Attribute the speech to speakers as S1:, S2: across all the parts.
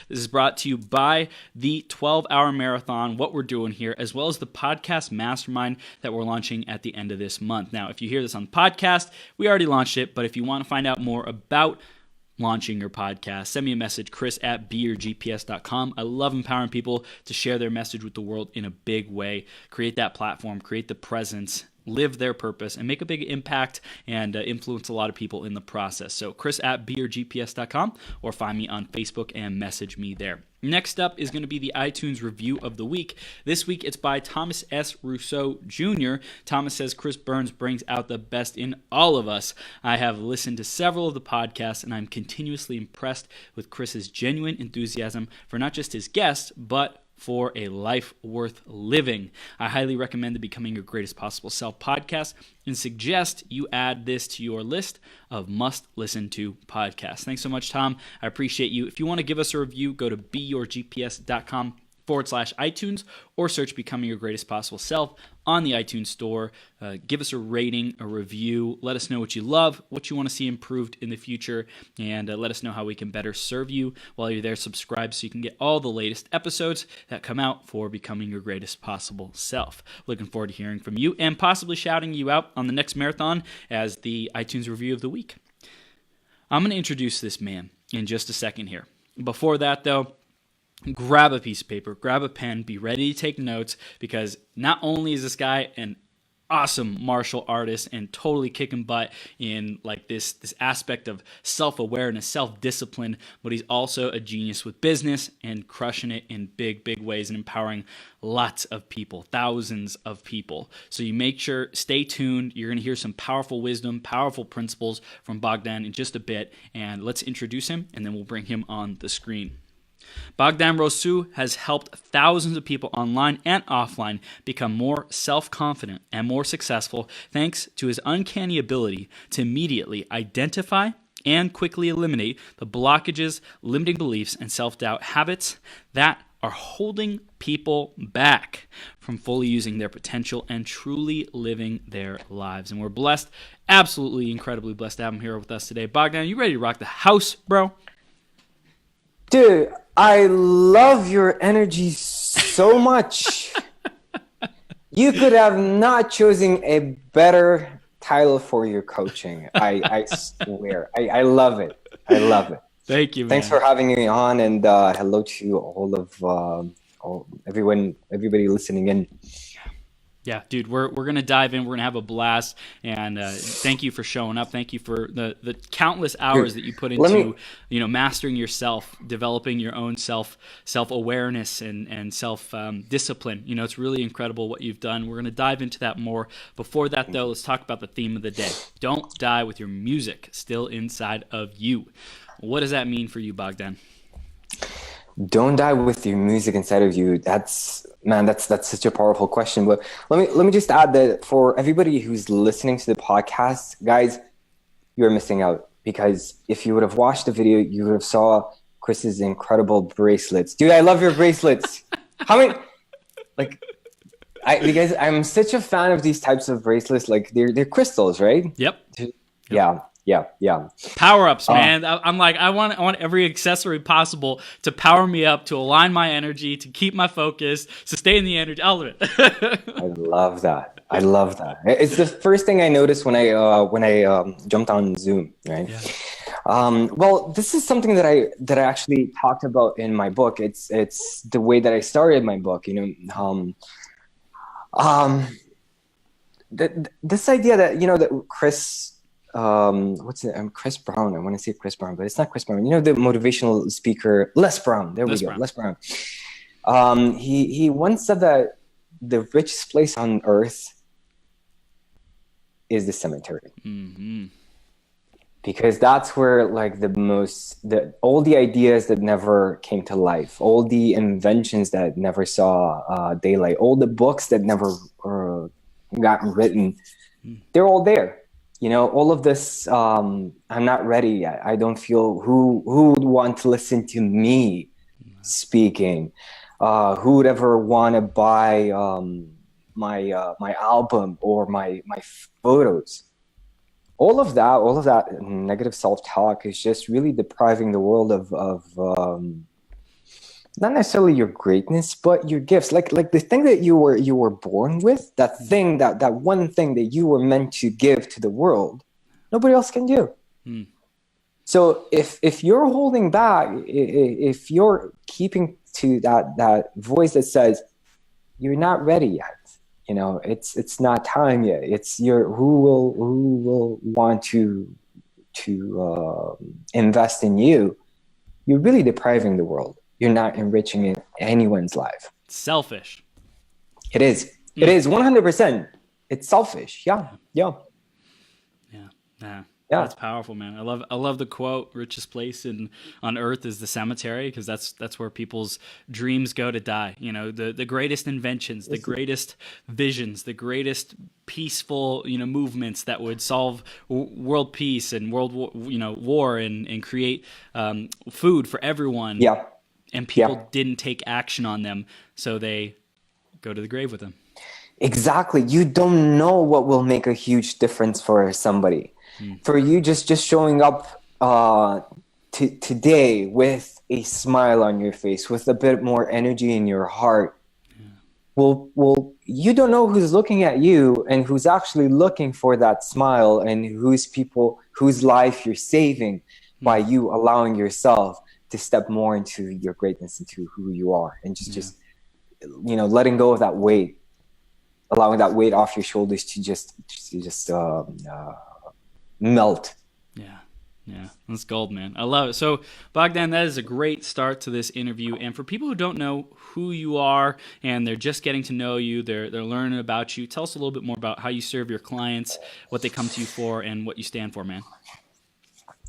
S1: This is brought to you by the 12-hour marathon, what we're doing here, as well as the podcast mastermind that we're launching at the end of this month. Now, if you hear this on the podcast, we already launched it, but if you want to find out more about launching your podcast, send me a message, chris@beyourgps.com. I love empowering people to share their message with the world in a big way, create that platform, create the presence, live their purpose, and make a big impact and influence a lot of people in the process. So chris@beyourgps.com, or find me on Facebook and message me there. Next up is going to be the iTunes review of the week. This week it's by Thomas S. Rousseau Jr. Thomas says, Chris Burns brings out the best in all of us. I have listened to several of the podcasts, and I'm continuously impressed with Chris's genuine enthusiasm for not just his guests, but for a life worth living. I highly recommend the Becoming Your Greatest Possible Self podcast and suggest you add this to your list of must-listen-to podcasts. Thanks so much, Tom. I appreciate you. If you want to give us a review, go to beyourgps.com/iTunes or search Becoming Your Greatest Possible Self on the iTunes store. Give us a rating, a review. Let us know what you love, what you want to see improved in the future, and let us know how we can better serve you. While you're there, subscribe so you can get all the latest episodes that come out for Becoming Your Greatest Possible Self. Looking forward to hearing from you and possibly shouting you out on the next marathon as the iTunes review of the week. I'm going to introduce this man in just a second here. Before that, though, grab a piece of paper, grab a pen, be ready to take notes, because not only is this guy an awesome martial artist and totally kicking butt in like this aspect of self-awareness, self-discipline, but he's also a genius with business and crushing it in big ways and empowering lots of people, thousands of people. So you make sure, stay tuned. You're going to hear some powerful wisdom, powerful principles from Bogdan in just a bit, and let's introduce him and then we'll bring him on the screen. Bogdan Rosu has helped thousands of people online and offline become more self-confident and more successful thanks to his uncanny ability to immediately identify and quickly eliminate the blockages, limiting beliefs, and self-doubt habits that are holding people back from fully using their potential and truly living their lives. And we're blessed, absolutely incredibly blessed to have him here with us today. Bogdan, you ready to rock the house, bro?
S2: Dude, I love your energy so much. You could have not chosen a better title for your coaching. I swear. I love it. I love it.
S1: Thank you, man.
S2: Thanks for having me on, and hello to all of everybody listening in.
S1: Yeah, dude, we're going to dive in. We're going to have a blast. And thank you for showing up. Thank you for the countless hours that you put into, mastering yourself, developing your own self-awareness and self-discipline. It's really incredible what you've done. We're going to dive into that more. Before that, though, let's talk about the theme of the day. Don't die with your music still inside of you. What does that mean for you, Bogdan?
S2: Don't die with your music inside of you. That's such a powerful question. But let me just add that for everybody who's listening to the podcast, guys, you're missing out, because if you would have watched the video, you would have saw Chris's incredible bracelets. Dude, I love your bracelets. How many? Because I'm such a fan of these types of bracelets. Like they're crystals, right?
S1: Yep.
S2: Yeah.
S1: Power-ups, man. I'm like, I want every accessory possible to power me up, to align my energy, to keep my focus, sustain the energy, all of it.
S2: I love that. It's the first thing I noticed when I jumped on Zoom, right?
S1: Yeah.
S2: Well, this is something that I actually talked about in my book. It's the way that I started my book, this idea that, that Chris, Chris Brown. I want to say Chris Brown, but it's not Chris Brown. The motivational speaker, Les Brown. There we go. Les Brown. He once said that the richest place on earth is the cemetery.
S1: Mm-hmm.
S2: Because that's where all the ideas that never came to life, all the inventions that never saw daylight, all the books that never got written, they're all there. All of this, I'm not ready yet. I don't feel who would want to listen to me speaking, who would ever want to buy my album or my photos. All of that negative self-talk is just really depriving the world of not necessarily your greatness, but your gifts. Like the thing that you were born with, that thing, that one thing that you were meant to give to the world, nobody else can do.
S1: Mm.
S2: So if you're holding back, if you're keeping to that voice that says you're not ready yet, it's not time yet. It's who will want to invest in you. You're really depriving the world. You're not enriching anyone's life.
S1: Selfish.
S2: It is. It is 100%. It's selfish. Yeah. Yeah.
S1: Yeah. Yeah.
S2: Yeah.
S1: That's powerful, man. I love the quote, richest place on earth is the cemetery, because that's where people's dreams go to die. The greatest inventions, the greatest visions, the greatest peaceful, movements that would solve world peace and world war and create food for everyone.
S2: Yeah.
S1: And people didn't take action on them, so they go to the grave with them.
S2: Exactly. You don't know what will make a huge difference for somebody. For you, just showing up today with a smile on your face, with a bit more energy in your heart. Well, you don't know who's looking at you and who's actually looking for that smile, and whose life you're saving by you allowing yourself to step more into your greatness, into who you are, and just letting go of that weight, allowing that weight off your shoulders to just melt.
S1: Yeah, that's gold, man. I love it. So, Bogdan, that is a great start to this interview. And for people who don't know who you are and they're just getting to know you, they're learning about you, tell us a little bit more about how you serve your clients, what they come to you for, and what you stand for, man.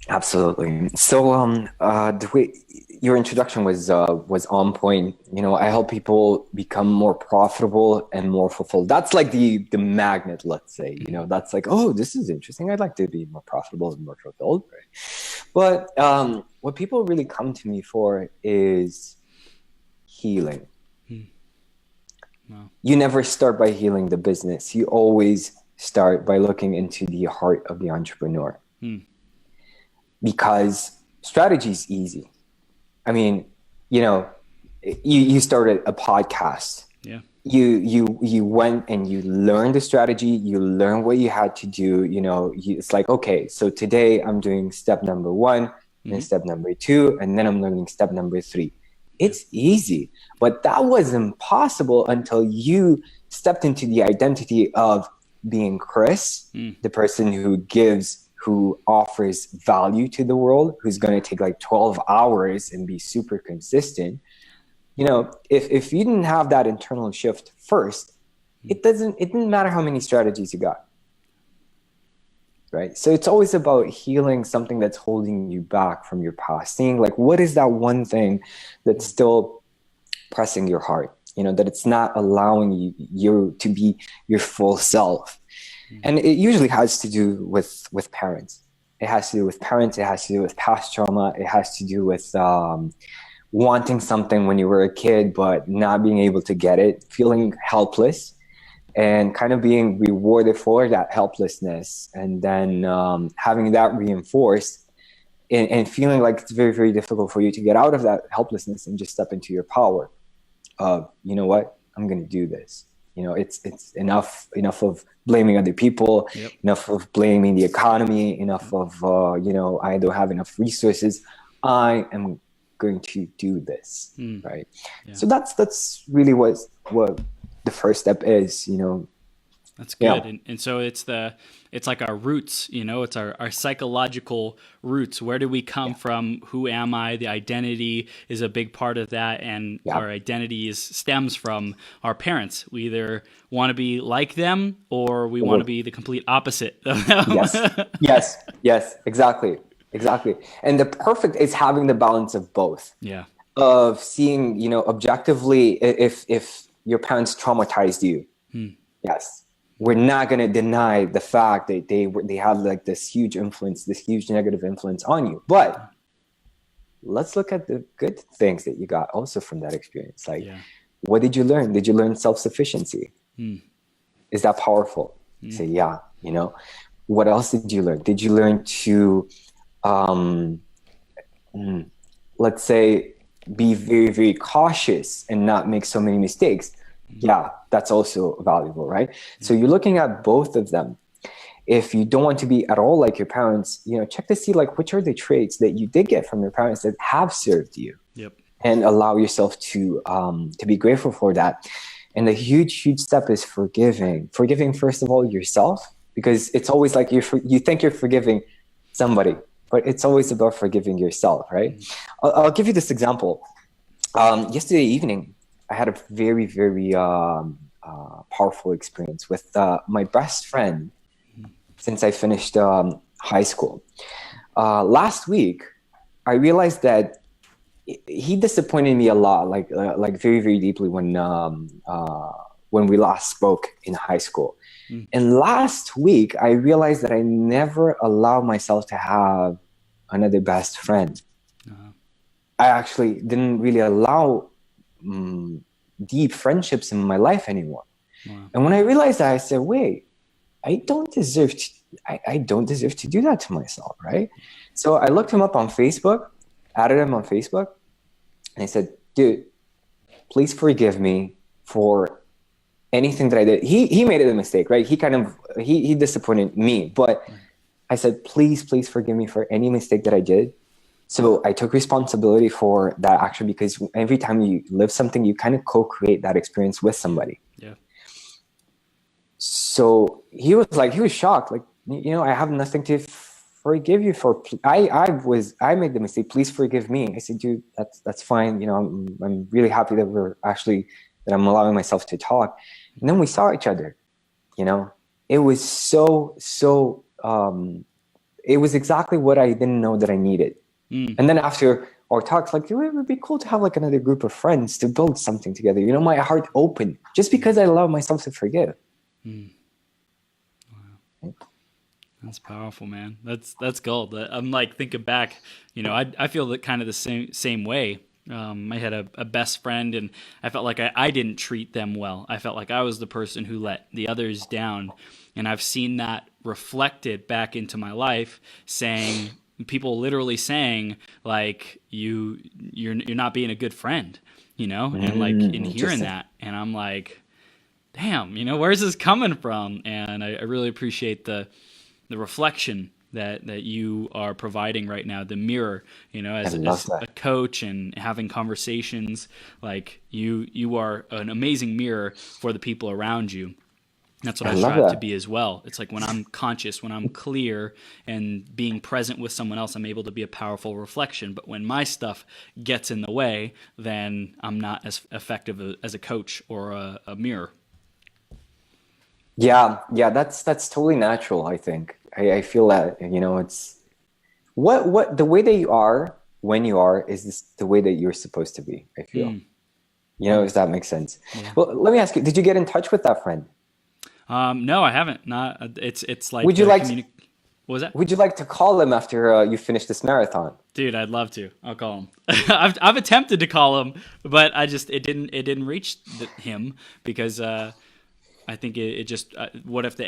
S2: Absolutely. So, the way your introduction was on point. I help people become more profitable and more fulfilled. That's like the magnet, let's say. That's like, oh, this is interesting. I'd like to be more profitable and more fulfilled. Right? But what people really come to me for is healing. Wow. You never start by healing the business. You always start by looking into the heart of the entrepreneur. Because strategy is easy. I mean, you started a podcast.
S1: Yeah.
S2: You went and you learned the strategy. You learned what you had to do. It's like, okay, so today I'm doing step number 1, and step number 2, and then I'm learning step number 3. It's easy, but that was impossible until you stepped into the identity of being Chris, the person who offers value to the world, who's going to take like 12 hours and be super consistent. If you didn't have that internal shift first, it didn't matter how many strategies you got. Right? So it's always about healing something that's holding you back from your past. Seeing like, what is that one thing that's still pressing your heart, that it's not allowing you to be your full self. And it usually has to do with parents. It has to do with parents. It has to do with past trauma. It has to do with wanting something when you were a kid, but not being able to get it, feeling helpless, and kind of being rewarded for that helplessness. And then having that reinforced and feeling like it's very, very difficult for you to get out of that helplessness and just step into your power of, you know what, I'm going to do this. It's enough of blaming other people, enough of blaming the economy, enough of, I don't have enough resources. I am going to do this, right? Yeah. So that's really what the first step is,
S1: That's good. Yeah. And so it's like our roots, it's our psychological roots. Where do we come from? Who am I? The identity is a big part of that. And our identity stems from our parents. We either want to be like them or we want to be the complete opposite of them.
S2: Yes, exactly. And the perfect is having the balance of both.
S1: Yeah.
S2: Of seeing, objectively, if your parents traumatized you, yes. We're not going to deny the fact that they had like this huge influence, this huge negative influence on you. But let's look at the good things that you got also from that experience. Like, what did you learn? Did you learn self-sufficiency? Is that powerful? Say, yeah. What else did you learn? Did you learn to, let's say, be very, very cautious and not make so many mistakes, yeah, that's also valuable, right? So you're looking at both of them. If you don't want to be at all like your parents, check to see like which are the traits that you did get from your parents that have served you.
S1: Yep.
S2: And allow yourself to be grateful for that. And the huge, huge step is forgiving. Forgiving, first of all, yourself, because it's always like you think you're forgiving somebody, but it's always about forgiving yourself, right? I'll give you this example. Yesterday evening, I had a very, very powerful experience with my best friend since I finished high school. Last week, I realized that he disappointed me a lot, like very, very deeply when we last spoke in high school. And last week, I realized that I never allowed myself to have another best friend. I actually didn't really allow deep friendships in my life anymore. Wow. And when I realized that, I said, wait, I don't deserve to do that to myself, right? So I looked him up on Facebook, added him on Facebook, and I said, dude, please forgive me for anything that I did. He made it a mistake, right? He disappointed me, but I said, please forgive me for any mistake that I did. So I took responsibility for that action, because every time you live something, you kind of co-create that experience with somebody.
S1: Yeah. So
S2: he was shocked. Like, I have nothing to forgive you for. I made the mistake. Please forgive me. I said, dude, that's fine. I'm really happy that that I'm allowing myself to talk. And then we saw each other. It was it was exactly what I didn't know that I needed. And then after our talks, like, it would be cool to have like another group of friends to build something together. My heart opened just because I allowed myself to forgive.
S1: Wow. That's powerful, man. That's gold. I'm like thinking back, I feel that kind of the same way. I had a best friend, and I felt like I didn't treat them well. I felt like I was the person who let the others down. And I've seen that reflected back into my life, people literally saying like you're not being a good friend, and like in hearing that, and I'm like, damn, where's this coming from? And I really appreciate the reflection that you are providing right now, the mirror, as a coach and having conversations. Like you are an amazing mirror for the people around you. That's what I strive to be as well. It's like when I'm conscious, when I'm clear and being present with someone else, I'm able to be a powerful reflection. But when my stuff gets in the way, then I'm not as effective as a coach or a mirror.
S2: Yeah, that's totally natural. I think I feel that it's what the way that you are when you are is the way that you're supposed to be. I feel, if that makes sense. Yeah. Well, let me ask you: did you get in touch with that friend?
S1: No, I haven't. Not. It's like.
S2: Would you like?
S1: What was that?
S2: Would you like to call him after you finish this marathon?
S1: Dude, I'd love to. I'll call him. I've attempted to call him, but it didn't reach him because I think it just what if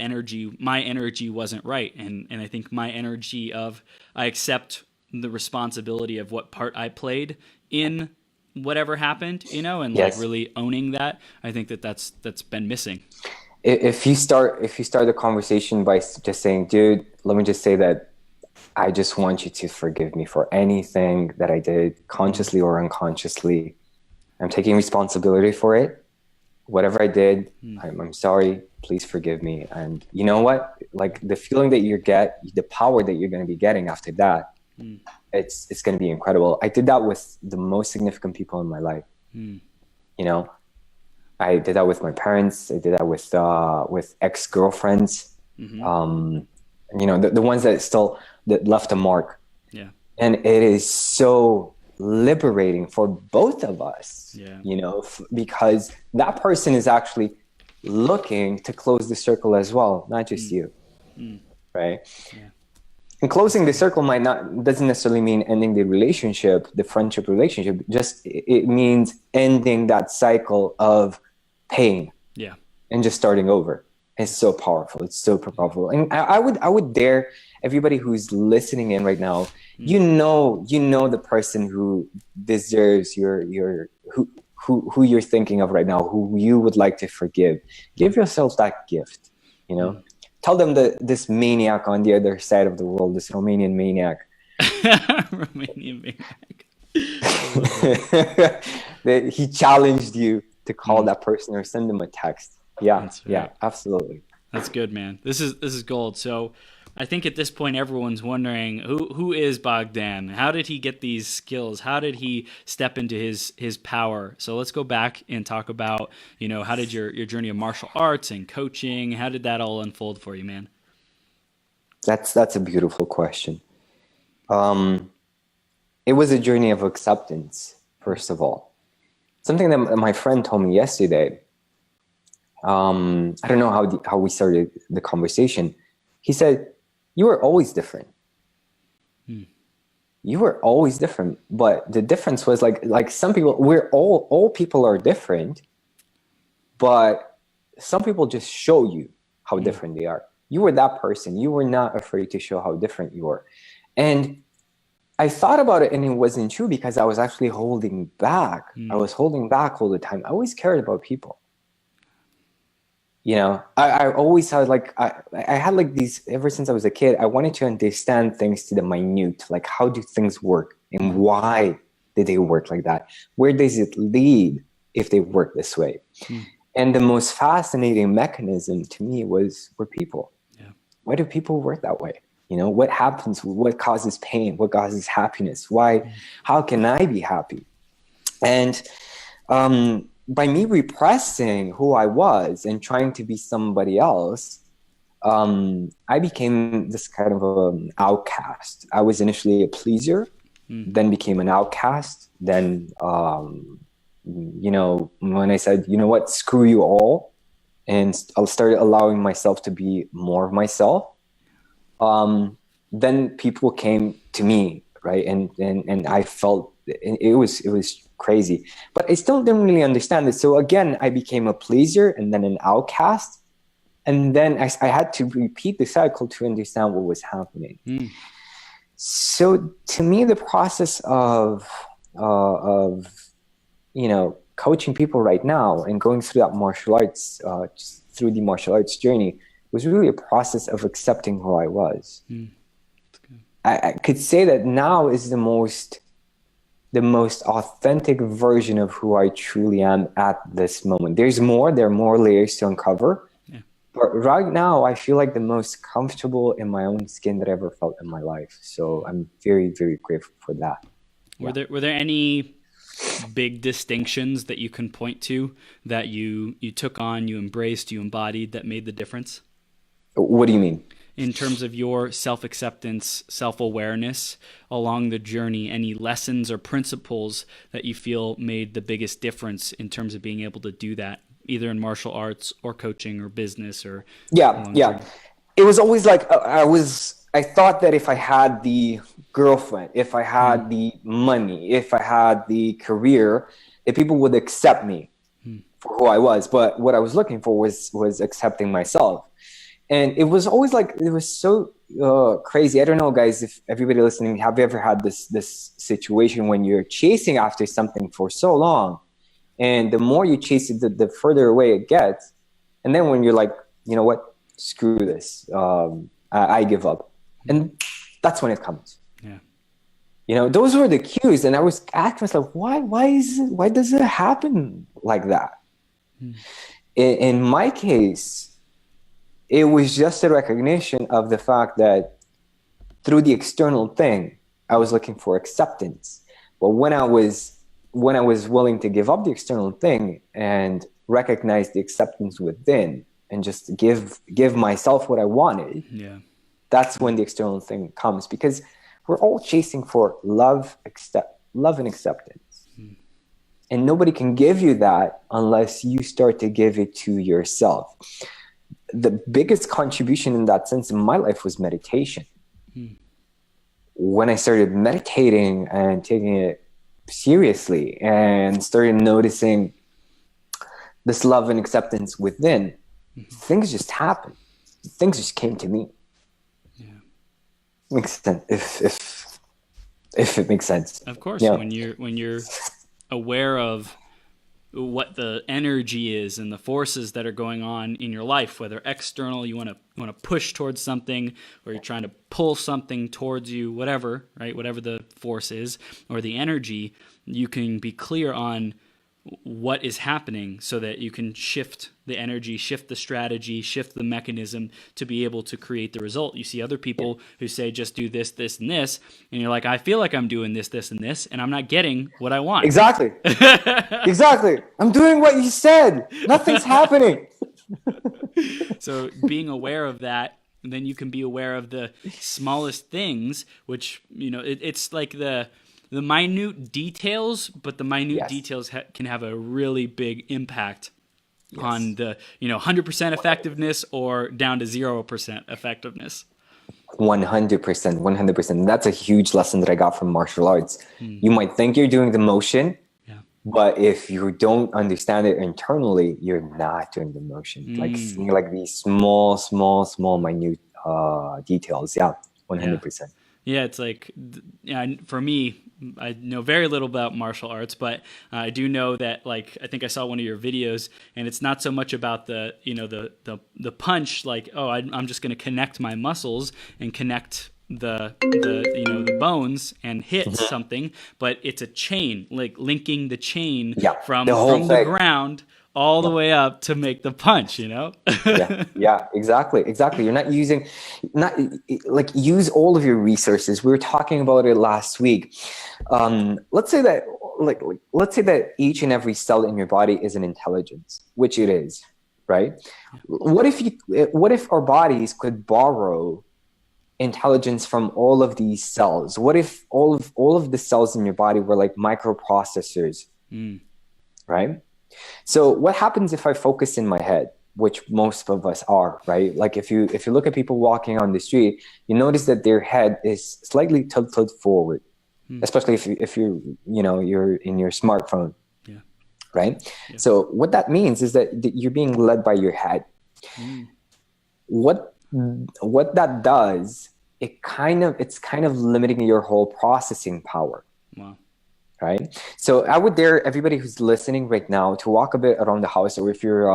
S1: my energy wasn't right, and I think my energy of I accept the responsibility of what part I played in whatever happened, and like really owning that. I think that's been missing.
S2: If you start the conversation by just saying, dude, let me just say that I just want you to forgive me for anything that I did, consciously or unconsciously. I'm taking responsibility for it. Whatever I did, I'm sorry. Please forgive me. And you know what? Like the feeling that you get, the power that you're going to be getting after that, it's going to be incredible. I did that with the most significant people in my life. I did that with my parents. I did that with ex-girlfriends. The ones that left a mark. Yeah. And it is so liberating for both of us. Yeah. Because that person is actually looking to close the circle as well, not just you. Right? Yeah. And closing the circle doesn't necessarily mean ending the friendship relationship. Just it means ending that cycle of pain, and just starting over. It's so powerful. It's so powerful. And I would dare everybody who's listening in right now, you know the person who deserves who you're thinking of right now, who you would like to forgive. Give yourself that gift, you know. Tell them that this maniac on the other side of the world, this Romanian maniac,
S1: Romanian maniac.
S2: that he challenged you to call that person or send them a text. Yeah,
S1: That's right.
S2: yeah, absolutely.
S1: That's good, man. This is gold. So I think at this point everyone's wondering who is Bogdan? How did he get these skills? How did he step into his power? So let's go back and talk about, how did your journey of martial arts and coaching, how did that all unfold for you, man?
S2: That's a beautiful question. It was a journey of acceptance, first of all. Something that my friend told me yesterday. I don't know how we started the conversation. He said, "You were always different. You were always different." But the difference was like some people, all people are different, but some people just show you how different they are. You were that person. You were not afraid to show how different you were. And I thought about it, and it wasn't true because I was actually holding back. I was holding back all the time. I always cared about people. I always had I had these, ever since I was a kid, I wanted to understand things to the minute, like how do things work and why did they work like that? Where does it lead if they work this way? And the most fascinating mechanism to me were people. Yeah. Why do people work that way? What happens? What causes pain? What causes happiness? Why? How can I be happy? And by me repressing who I was and trying to be somebody else, I became this kind of an outcast. I was initially a pleaser, then became an outcast. Then, when I said, you know what, screw you all, and I started allowing myself to be more of myself, then people came to me, right? And I felt it was crazy, but I still didn't really understand it. So again, I became a pleaser and then an outcast. And then I had to repeat the cycle to understand what was happening. So to me, the process of coaching people right now and going through that martial arts, through the martial arts journey, was really a process of accepting who I was. I could say that now is the most authentic version of who I truly am at this moment. There are more layers to uncover. Yeah. But right now, I feel like the most comfortable in my own skin that I ever felt in my life. So I'm very, very grateful for that.
S1: Were there any big distinctions that you can point to that you took on, you embraced, you embodied, that made the difference?
S2: What do you mean?
S1: In terms of your self-acceptance, self-awareness along the journey, any lessons or principles that you feel made the biggest difference in terms of being able to do that, either in martial arts or coaching or business or...
S2: Yeah. It was always like, I thought that if I had the girlfriend, if I had the money, if I had the career, that people would accept me for who I was. But what I was looking for was accepting myself. And it was always it was so crazy. I don't know, guys, if everybody listening, have you ever had this situation when you're chasing after something for so long, and the more you chase it, the further away it gets. And then when you're like, you know what, screw this, I give up. And that's when it comes. Yeah. Those were the cues. And I was asking myself, why does it happen like that? In my case, it was just a recognition of the fact that through the external thing, I was looking for acceptance. But when I was willing to give up the external thing and recognize the acceptance within and just give myself what I wanted, that's when the external thing comes. Because we're all chasing for love and acceptance. And nobody can give you that unless you start to give it to yourself. The biggest contribution in that sense in my life was meditation. When I started meditating and taking it seriously and started noticing this love and acceptance within, things just happened. Things just came to me. Makes sense. If it makes sense.
S1: Of course,
S2: Yeah.
S1: when you're aware of what the energy is and the forces that are going on in your life, whether external, you want to push towards something, or you're trying to pull something towards you, whatever, right? Whatever the force is or the energy, you can be clear on what is happening so that you can shift the energy, shift the strategy, shift the mechanism to be able to create the result. You see other people who say, just do this, this, and this. And you're like, I feel like I'm doing this, this, and this, and I'm not getting what I want.
S2: Exactly. Exactly. I'm doing what you said. Nothing's happening.
S1: So being aware of that, and then you can be aware of the smallest things, which, it's like the minute details, but the minute details can have a really big impact on the 100% effectiveness or down to 0% effectiveness.
S2: 100%. That's a huge lesson that I got from martial arts. You might think you're doing the motion, but if you don't understand it internally, you're not doing the motion. Like these small, minute details. Yeah, 100%.
S1: Yeah, it's like, for me, I know very little about martial arts, but I do know that, like, I think I saw one of your videos, and it's not so much about the punch, like, I'm just going to connect my muscles and connect the bones and hit something, but it's a chain, like linking the chain from the ground all the way up to make the punch,
S2: yeah, exactly. You're not use all of your resources. We were talking about it last week. Let's say that each and every cell in your body is an intelligence, which it is, right? What if our bodies could borrow intelligence from all of these cells? What if all of the cells in your body were like microprocessors, right? So what happens if I focus in my head, which most of us are, right? Like if you look at people walking on the street, you notice that their head is slightly tilted forward, especially if you're in your smartphone, right? Yeah. So what that means is that you're being led by your head. What that does, it's kind of limiting your whole processing power. Wow. Right? So I would dare everybody who's listening right now to walk a bit around the house, or if you're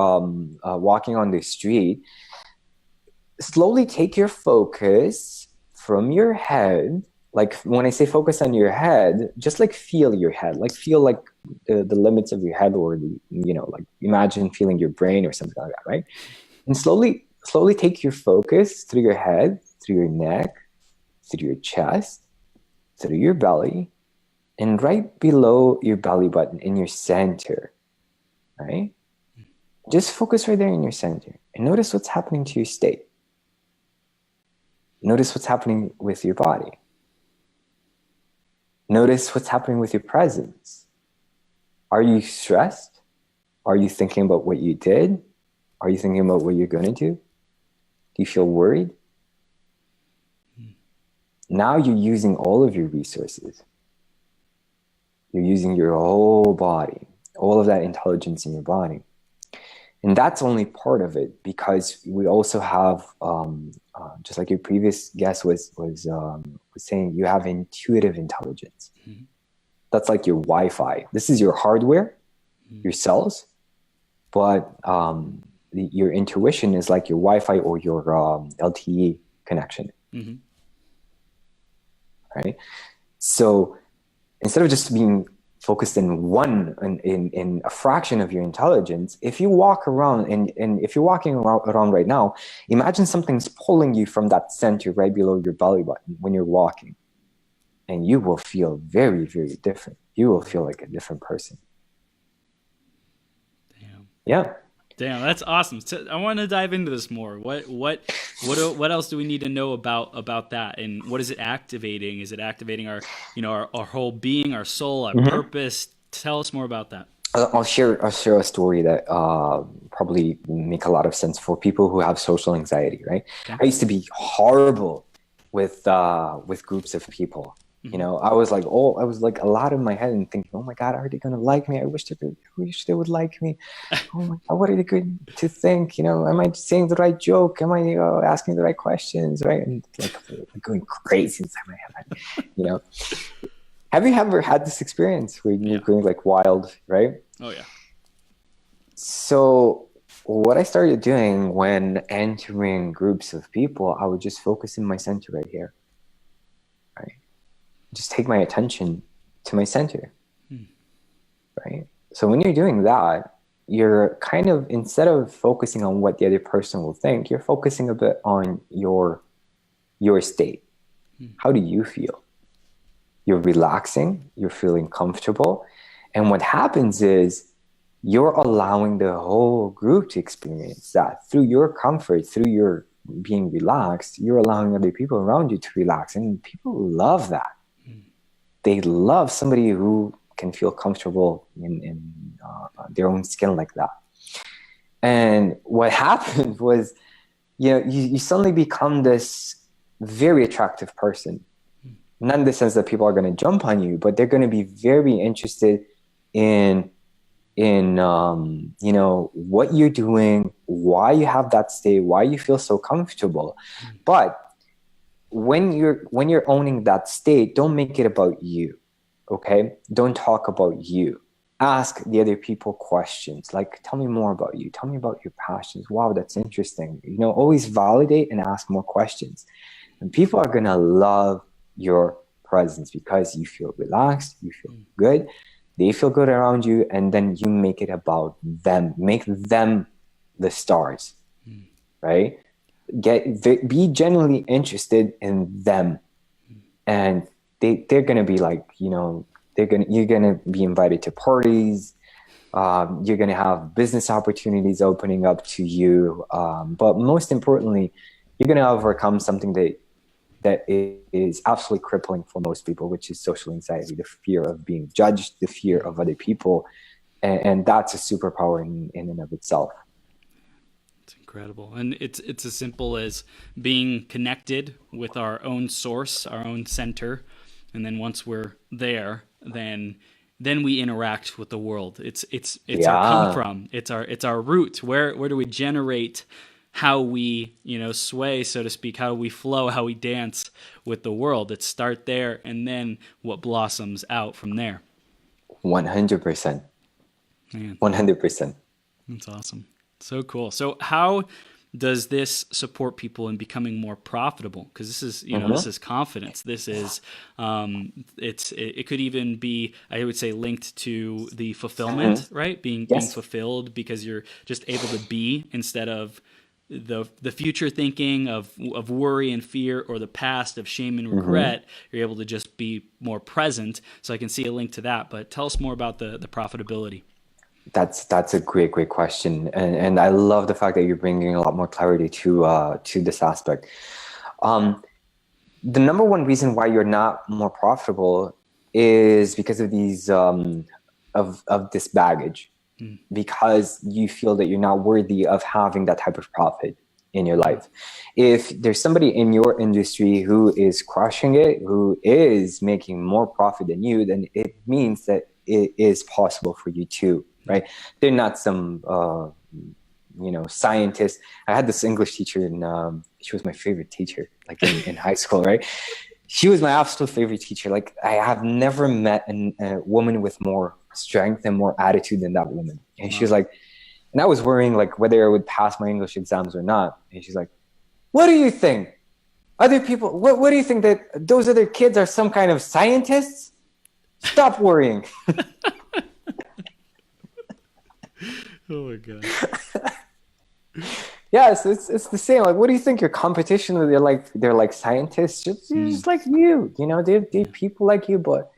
S2: walking on the street, slowly take your focus from your head. Like when I say focus on your head, just like feel your head, like feel like the limits of your head, or like imagine feeling your brain or something like that, right? And slowly take your focus through your head, through your neck, through your chest, through your belly, and right below your belly button in your center, right? Just focus right there in your center and notice what's happening to your state. Notice what's happening with your body. Notice what's happening with your presence. Are you stressed? Are you thinking about what you did? Are you thinking about what you're going to do? Do you feel worried? Now you're using all of your resources. You're using your whole body, all of that intelligence in your body. And that's only part of it, because we also have, just like your previous guest was saying, you have intuitive intelligence. That's like your Wi-Fi. This is your hardware, your cells, but your intuition is like your Wi-Fi or your LTE connection. Right? So instead of just being focused in a fraction of your intelligence, if you walk around and if you're walking around right now, imagine something's pulling you from that center right below your belly button when you're walking, and you will feel very, very different. You will feel like a different person.
S1: Damn.
S2: Yeah.
S1: Damn, that's awesome. So I want to dive into this more. What else do we need to know about that? And what is it activating? Is it activating our whole being, our soul, our purpose? Tell us more about that.
S2: I'll share a story that probably make a lot of sense for people who have social anxiety, right? Okay. I used to be horrible with groups of people. You know, I was like a lot in my head and thinking, oh my God, are they going to like me? I wish they would like me. Oh my God, what are they going to think? You know, am I saying the right joke? Am I asking the right questions? Right. And like going crazy inside my head, you know. Have you ever had this experience where you're going like wild, right?
S1: Oh yeah.
S2: So what I started doing when entering groups of people, I would just focus in my center right here. Right. Just take my attention to my center. Right. So when you're doing that, you're kind of, instead of focusing on what the other person will think, you're focusing a bit on your state. How do you feel? You're relaxing, you're feeling comfortable. And what happens is you're allowing the whole group to experience that through your comfort, through your being relaxed. You're allowing other people around you to relax, and people love that. They love somebody who can feel comfortable in their own skin like that. And what happened was, you know, you suddenly become this very attractive person. Not in the sense that people are going to jump on you, but they're going to be very interested in you know, what you're doing, why you have that state, why you feel so comfortable. But when you're owning that state, don't make it about you. Okay? Don't talk about you. Ask the other people questions. Like, tell me more about you. Tell me about your passions. Wow, that's interesting. You know, always validate and ask more questions. And people are going to love your presence because you feel relaxed, you feel good, they feel good around you, and then you make it about them. Make them the stars, right? Be genuinely interested in them, and they're gonna be like, you know, you're gonna be invited to parties. You're gonna have business opportunities opening up to you, but most importantly, you're gonna overcome something that is absolutely crippling for most people, which is social anxiety, the fear of being judged, the fear of other people. And that's a superpower in and of itself.
S1: It's incredible. And it's as simple as being connected with our own source, our own center. And then once we're there, then we interact with the world. It's our come from. It's our root. Where do we generate how we, you know, sway, so to speak, how we flow, how we dance with the world. It start there, and then what blossoms out from there.
S2: 100%.
S1: Man,
S2: 100%.
S1: that's awesome. So cool. So how does this support people in becoming more profitable? Because this is, you know, this is confidence. This is, it could even be, I would say, linked to the fulfillment, right? Being fulfilled because you're just able to be, instead of the future thinking of worry and fear, or the past of shame and regret. You're able to just be more present. So I can see a link to that. But tell us more about the profitability.
S2: That's a great question, and I love the fact that you're bringing a lot more clarity to this aspect. The number one reason why you're not more profitable is because of these of this baggage. Because you feel that you're not worthy of having that type of profit in your life. If there's somebody in your industry who is crushing it, who is making more profit than you, then it means that it is possible for you too, right? They're not some, you know, scientist. I had this English teacher, and she was my favorite teacher, like in high school, right? She was my absolute favorite teacher. Like, I have never met a woman with more strength and more attitude than that woman. And she was like, and I was worrying like whether I would pass my English exams or not. And she's like, what do you think? Other people, what do you think, that those other kids are some kind of scientists? Stop worrying.
S1: Oh my God.
S2: Yeah, so it's the same. Like, what do you think? Your competition? They're like scientists, just like you. You know, they're people like you, but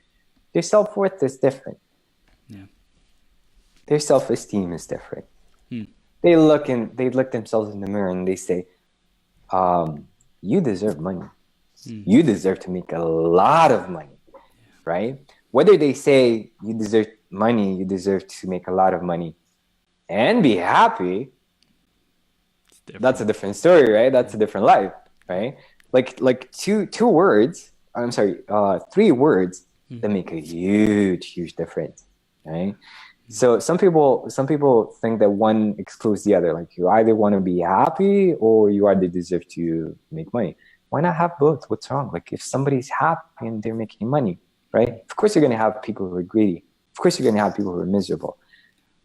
S2: their self-worth is different.
S1: Yeah.
S2: Their self-esteem is different. They look themselves in the mirror and they say, you deserve money. You deserve to make a lot of money, right? Whether they say you deserve money, you deserve to make a lot of money and be happy, that's a different story, right? That's a different life, right? Like two words I'm sorry, 3 words that make a huge difference, right? So some people think that one excludes the other. Like you either want to be happy or you either deserve to make money. Why not have both? What's wrong? Like if somebody's happy and they're making money, right? Of course you're going to have people who are greedy. Of course you're going to have people who are miserable.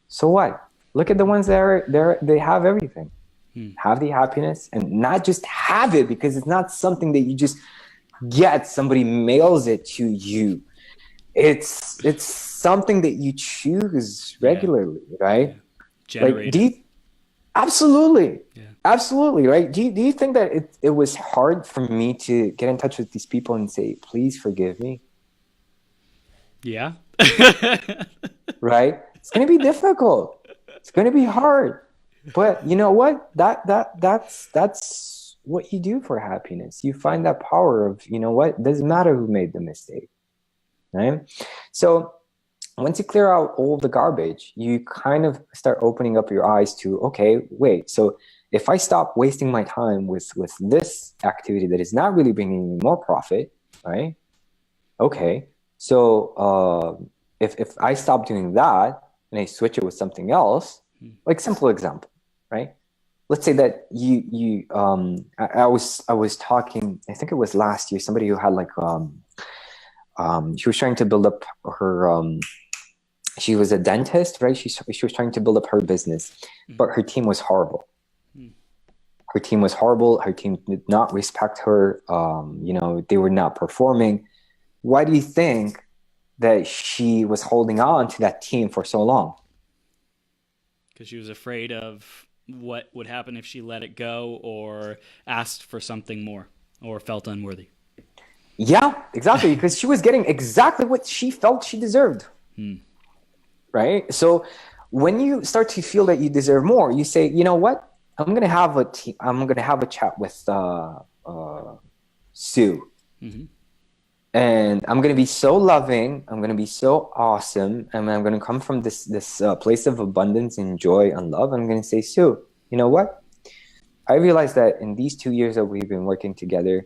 S2: So what? Look at the ones that they have everything. Have the happiness and not just have it, because it's not something that you just get. Somebody mails it to you. It's something that you choose regularly, right?
S1: Generated.
S2: Like, absolutely, right? Do you think that it was hard for me to get in touch with these people and say, please forgive me?
S1: Yeah.
S2: Right? It's going to be difficult. It's going to be hard. But you know what? That's what you do for happiness. You find that power of, you know what? It doesn't matter who made the mistake, right? So once you clear out all the garbage, you kind of start opening up your eyes to, okay, wait. So if I stop wasting my time with this activity that is not really bringing me more profit, right? Okay. So if I stop doing that and I switch it with something else, like simple example, right? Let's say that I was talking, I think it was last year, somebody who had like she was trying to build up her she was a dentist, right? She was trying to build up her business, but her team was horrible. Her team was horrible. Her team did not respect her. They were not performing. Why do you think that she was holding on to that team for so long?
S1: Because she was afraid of what would happen if she let it go or asked for something more or felt unworthy.
S2: Yeah, exactly. Because she was getting exactly what she felt she deserved. Right? So when you start to feel that you deserve more, you say, you know what? I'm gonna have a chat with Sue. And I'm going to be so loving. I'm going to be so awesome. And I'm going to come from this place of abundance and joy and love. I'm going to say, Sue, you know what? I realized that in these 2 years that we've been working together,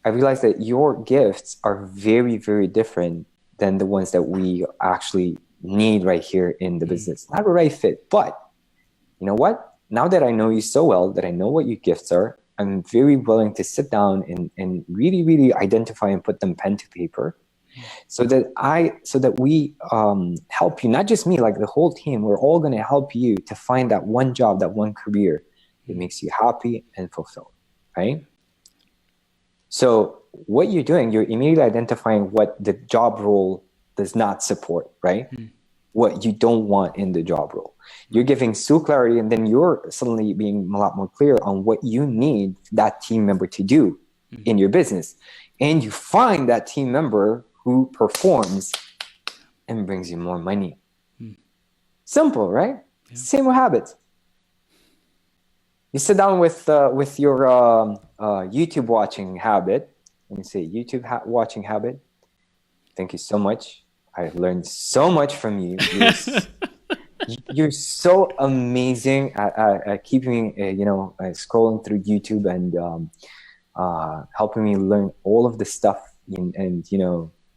S2: I realized that your gifts are very, very different than the ones that we actually need right here in the business. Not a right fit, but you know what? Now that I know you so well, that I know what your gifts are, I'm very willing to sit down and really, really identify and put them pen to paper so that we help you, not just me, like the whole team. We're all going to help you to find that one job, that one career that makes you happy and fulfilled, right? So what you're doing, you're immediately identifying what the job role does not support, right? What you don't want in the job role. You're giving Sue clarity, and then you're suddenly being a lot more clear on what you need that team member to do in your business. And you find that team member who performs and brings you more money. Simple, right? Yeah. Same with habits. You sit down with your YouTube watching habit, and you say, YouTube watching habit, thank you so much. I've learned so much from you. You're so amazing at keeping, scrolling through YouTube and helping me learn all of this stuff. And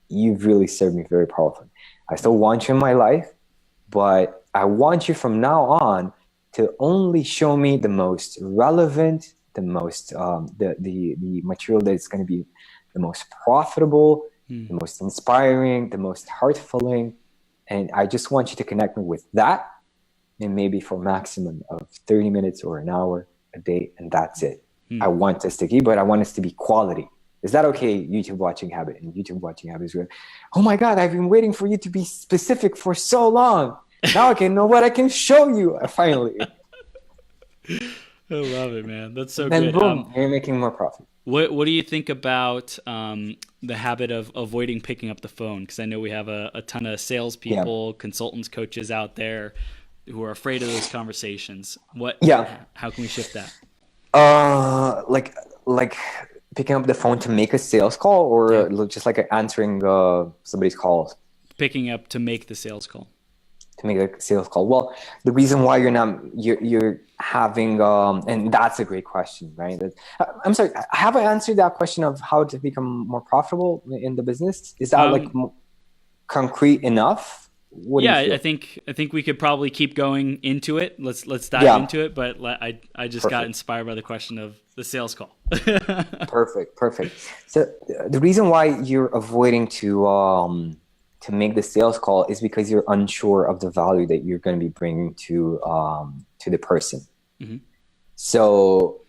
S2: you've really served me very powerfully. I still want you in my life, but I want you from now on to only show me the most relevant, the most the material that is going to be the most profitable, the most inspiring, the most heart-filling. And I just want you to connect me with that, and maybe for a maximum of 30 minutes or an hour a day, and that's it. I want us to keep, but I want us to be quality. Is that okay, YouTube watching habit? And YouTube watching habit is good. Oh my God, I've been waiting for you to be specific for so long. Now I know what I can show you, finally.
S1: I love it, man. That's so
S2: then
S1: good.
S2: Boom, you're making more profit.
S1: What do you think about the habit of avoiding picking up the phone? Because I know we have a ton of salespeople, consultants, coaches out there who are afraid of those conversations. How can we shift that?
S2: Like picking up the phone to make a sales call, or just like answering somebody's calls?
S1: Picking up to make the sales call.
S2: to make a sales call? Well, the reason why you're having, and that's a great question, right? I'm sorry, have I answered that question of how to become more profitable in the business? Is that like concrete enough? What do you feel?
S1: I think we could probably keep going into it. Let's dive into it. But I just got inspired by the question of the sales call.
S2: Perfect. So the reason why you're avoiding to make the sales call is because you're unsure of the value that you're going to be bringing to the person. Mm-hmm. So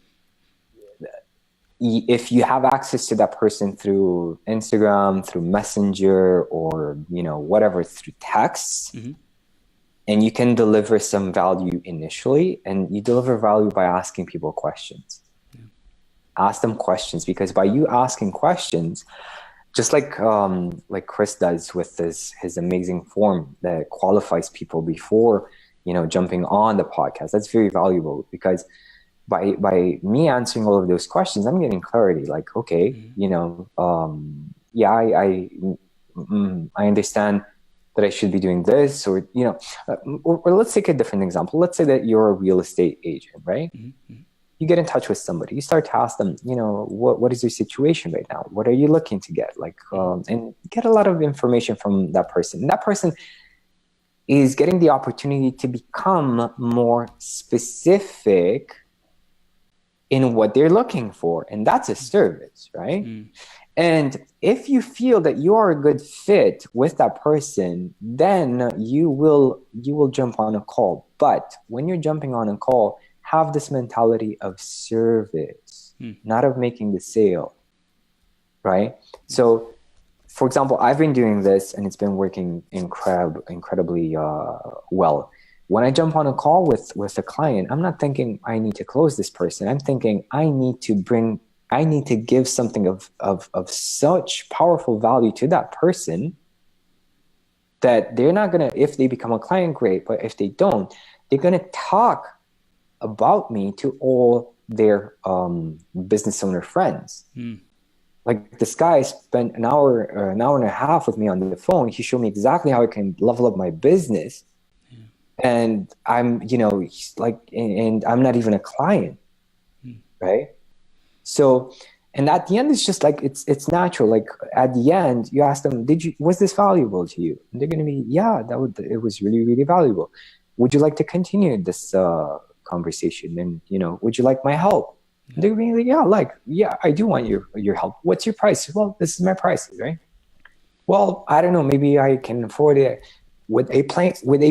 S2: if you have access to that person through Instagram, through Messenger, or whatever, through texts, mm-hmm. and you can deliver some value initially, and you deliver value by asking people questions. Yeah. Ask them questions, because by you asking questions, just like Chris does with his amazing form that qualifies people before jumping on the podcast, that's very valuable, because by me answering all of those questions, I'm getting clarity. Like, okay, mm-hmm. I understand that I should be doing this, or or let's take a different example. Let's say that you're a real estate agent, right? Mm-hmm. You get in touch with somebody. You start to ask them, what is your situation right now? What are you looking to get? And get a lot of information from that person. And that person is getting the opportunity to become more specific in what they're looking for. And that's a service, right? Mm. And if you feel that you are a good fit with that person, then you will jump on a call. But when you're jumping on a call, have this mentality of service, not of making the sale, right? So, for example, I've been doing this and it's been working incredibly well. When I jump on a call with a client, I'm not thinking I need to close this person. I'm thinking I need to give something of such powerful value to that person that they're not going to, if they become a client, great. But if they don't, they're going to talk about me to all their business owner friends. Mm. Like, this guy spent an hour and a half with me on the phone. He showed me exactly how I can level up my business. Yeah. And I'm, and I'm not even a client, right? So, and at the end, it's just like, it's natural. Like, at the end, you ask them, was this valuable to you? And they're going to be, yeah, it was really, really valuable. Would you like to continue this conversation? And, would you like my help? Yeah. They're going to be like, yeah, I do want your help. What's your price? Well, this is my price, right? Well, I don't know, maybe I can afford it. Would a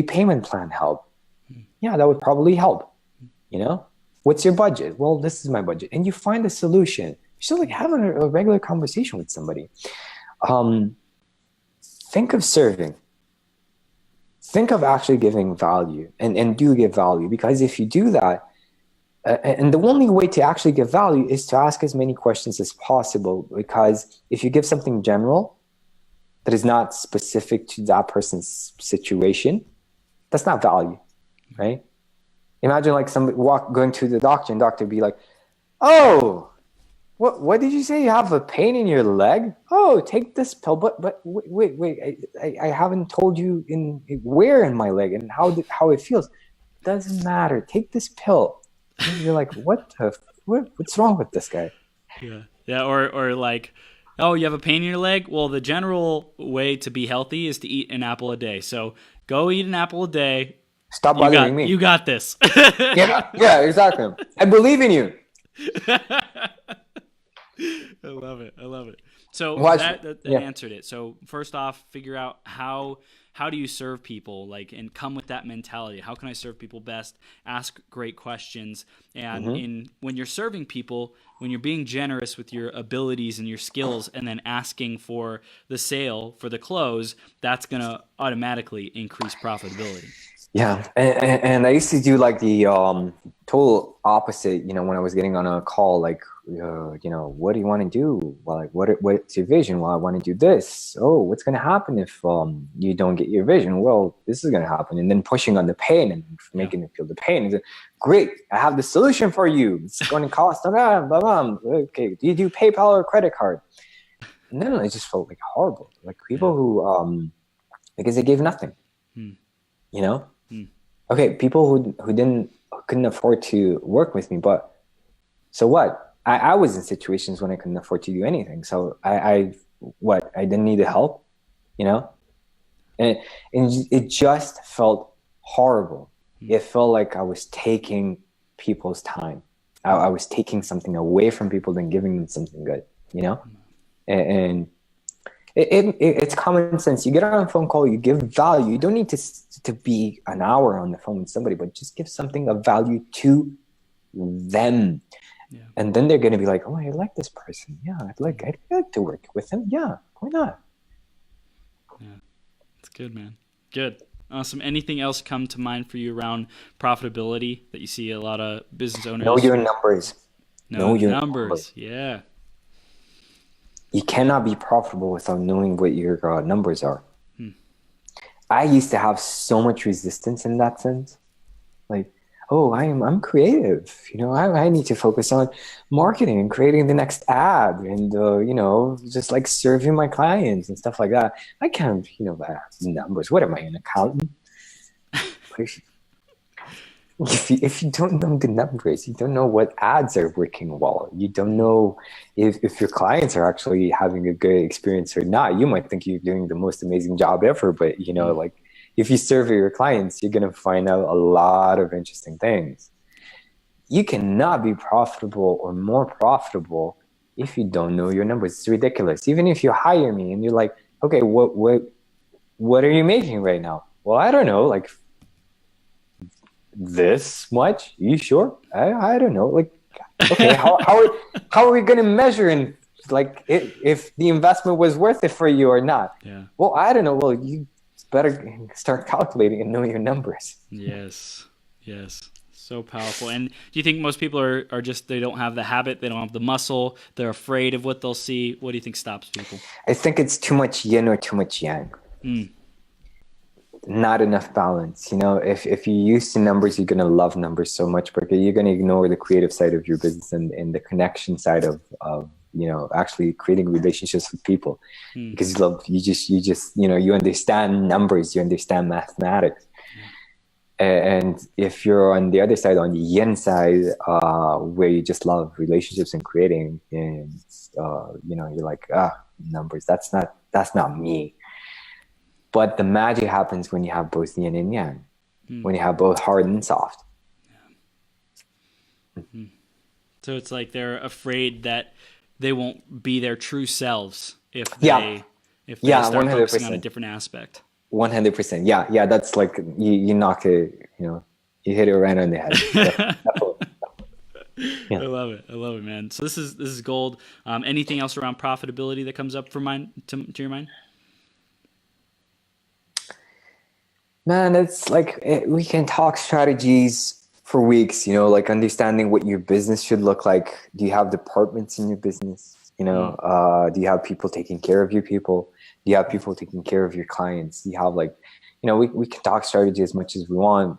S2: payment plan help? Yeah, that would probably help. What's your budget? Well, this is my budget. And you find a solution. You're still like having a regular conversation with somebody. Think of serving. Think of actually giving value, and do give value, because if you do that, and the only way to actually give value is to ask as many questions as possible, because if you give something general that is not specific to that person's situation, that's not value, right? Imagine like somebody going to the doctor, and doctor be like, oh, what did you say? You have a pain in your leg? Oh, take this pill. But wait, I haven't told you where in my leg and how it feels. Doesn't matter. Take this pill. And you're like, what's wrong with this guy?
S1: Yeah. Or like, oh, you have a pain in your leg? Well, the general way to be healthy is to eat an apple a day. So go eat an apple a day.
S2: Stop bothering me.
S1: You got this.
S2: Yeah, exactly. I believe in you.
S1: I love it. So that answered it. So first off, figure out how do you serve people, and come with that mentality. How can I serve people best? Ask great questions. And when you're serving people, when you're being generous with your abilities and your skills, and then asking for the sale, for the close, that's going to automatically increase profitability.
S2: Yeah, and I used to do like the total opposite. When I was getting on a call, like, what do you want to do? Well, like, what's your vision? Well, I want to do this. Oh, what's going to happen if you don't get your vision? Well, this is going to happen, and then pushing on the pain and making them feel the pain. Great, I have the solution for you. It's going to cost. Blah, blah, blah. Okay, do you do PayPal or credit card? And then it just felt like horrible. Like people who because they gave nothing. you know?
S1: Mm.
S2: Okay, people who couldn't afford to work with me, but so what? I was in situations when I couldn't afford to do anything. So I didn't need the help, you know? And it just felt horrible. It felt like I was taking people's time. I was taking something away from people and giving them something good, you know? And it's common sense. You get on a phone call, you give value. You don't need to be an hour on the phone with somebody, but just give something of value to them.
S1: Yeah.
S2: And then they're going to be like, oh, I like this person. Yeah, I'd like to work with him. Yeah, why not?
S1: Yeah, it's good, man. Good. Awesome. Anything else come to mind for you around profitability that you see a lot of business owners?
S2: Know your numbers.
S1: Know your numbers. Yeah.
S2: You cannot be profitable without knowing what your numbers are. I used to have so much resistance in that sense. Like, oh, I'm creative. You know, I need to focus on marketing and creating the next ad and, you know, just like serving my clients and stuff like that. I can't, you know, numbers. What am I, an accountant? If you don't know the numbers, you don't know what ads are working well. You don't know if your clients are actually having a good experience or not. You might think you're doing the most amazing job ever, but you know, like if you survey your clients, you're going to find out a lot of interesting things. You cannot be profitable or more profitable if you don't know your numbers. It's ridiculous. Even if you hire me and you're like, okay, what are you making right now? Well, I don't know, like this much? You sure? I don't know. Like, okay, how are we going to measure and like if the investment was worth it for you or not?
S1: Yeah.
S2: Well, I don't know. Well, you better start calculating and know your numbers.
S1: Yes. So powerful. And do you think most people are just, they don't have the habit, they don't have the muscle, they're afraid of what they'll see? What do you think stops people?
S2: I think it's too much yin or too much yang. Not enough balance. You know, if you're used to numbers, you're going to love numbers so much, but you're going to ignore the creative side of your business and the connection side of you know, actually creating relationships with people. Because you just you know, you understand numbers, you understand mathematics. And if you're on the other side, on the yin side, where you just love relationships and creating, and you know, you're like, numbers, that's not me. But the magic happens when you have both yin and yang, when you have both hard and soft.
S1: So it's like they're afraid that they won't be their true selves if they start
S2: 100%.
S1: focusing on a different aspect.
S2: 100%. Yeah. That's like you knock it, you know, you hit it right on the head. Yeah.
S1: I love it, man. So this is gold. Anything else around profitability that comes up to your mind?
S2: Man, it's like we can talk strategies for weeks, you know, like understanding what your business should look like. Do you have departments in your business? You know, do you have people taking care of your people? Do you have people taking care of your clients? Do you have like, you know, we can talk strategy as much as we want.